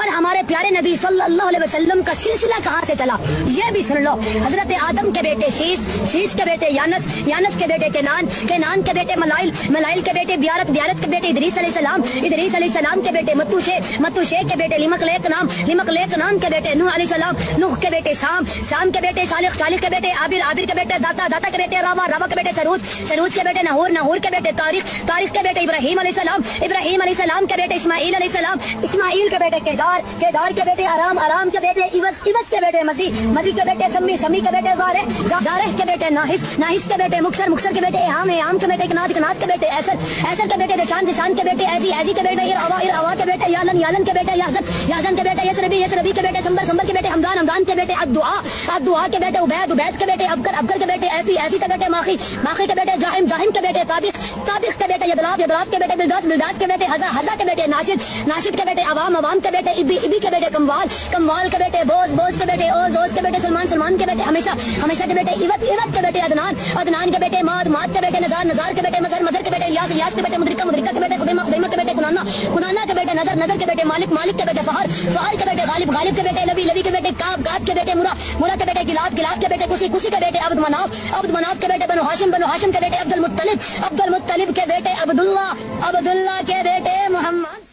اور ہمارے پیارے نبی صلی اللہ علیہ وسلم کا سلسلہ کہاں سے چلا یہ بھی سن لو. حضرت آدم کے بیٹے شیش، شیش کے بیٹے یانس، یانس کے بیٹے کینان، کینان کے بیٹے ملائل، ملائل کے بیٹے بیارت، بیارت کے بیٹے ادریس علیہ السلام، ادریس علیہ السلام کے بیٹے متوشے، متوشے کے بیٹے لمقلیق نام، لمقلیق نام کے بیٹے نوح علیہ السلام، نوح کے بیٹے سام، سام کے بیٹے صالح، صالح کے بیٹے عابر، عابر کے بیٹے داتا، داتا کے بیٹے راوا، راوا کے بیٹے سروج، سروج کے بیٹے نہور، نہور کے بیٹے تاریخ، تاریخ کے بیٹے ابراہیم علیہ السلام، ابراہیم علیہ السلام کے بیٹے اسماعیل علیہ السلام، اسماعیل کے بیٹے کیدار، کیدار کے بیٹے ارام، ارام کے بیٹے عوض، عوض کے بیٹے مسیح، مسیح کے بیٹے سمی، سمی کے بیٹے زارح، زارح کے بیٹے ناحس، ناحس کے بیٹے مکسر، مکسر کے بیٹے احام، احام کے بیٹے کنات، کنات کے بیٹے ایسر، ایسر کے بیٹے دشان، دشان کے بیٹے ایزی، ایزی کے بیٹے اروا، اروا کے بیٹے یالن، یالن کے بیٹے یازن، یازن کے بیٹے یسربی، یسربی کے بیٹے سمبر، سمبر کے بیٹے حمدان، حمدان کے بیٹے الدعا، الدعا کے بیٹے عبید، عبید کے بیٹے ابکر، ابکر کے بیٹے ایفی، ایفی کے بیٹے ماخی، ماخی کے بیٹے جاہم، جاہم کے بیٹے طابق، طابق کے بیٹے یدلاف، یدلاف کے بیٹے بلداس، بلداس کے بیٹے حزا، حزا کے بیٹے ناشد، ناشد کے بیٹے عوام، عوام کے بیٹے ابی، ابی کے بیٹے کموال، کموال کے بیٹے بوز، بوز کے بیٹے اوز، اوز کے بیٹے سلمان، سلمان کے بیٹے ہمیشہ، ہمیشہ کے بیٹے عوت، عوت کے بیٹے عدنان، عدنان کے بیٹے ماد، ماد کے بیٹے نزار، نزار کے بیٹے مظہر، مظہر کے بیٹے الیاس، الیاس کے بیٹے مدرکہ، مدرکہ کے بیٹے خدیمہ، خدیمہ کے بیٹے کنانا، کنانا کے بیٹے نظر، نظر کے بیٹے مالک، مالک کے بیٹے فہر، فہر کے بیٹے غالب، غالب کے بیٹے لبی، لبی کے بیٹے کعب، کعب کے بیٹے مرا، مرا کے بیٹے گلاب، گلاب کے بیٹے کسی، کسی کے بیٹے عبد مناف، عبد مناف کے بیٹے بنو ہاشم، بنو ہاشم کے بیٹے عبد المطلب، عبد المطلب کے بیٹے عبداللہ، عبداللہ کے بیٹے محمد.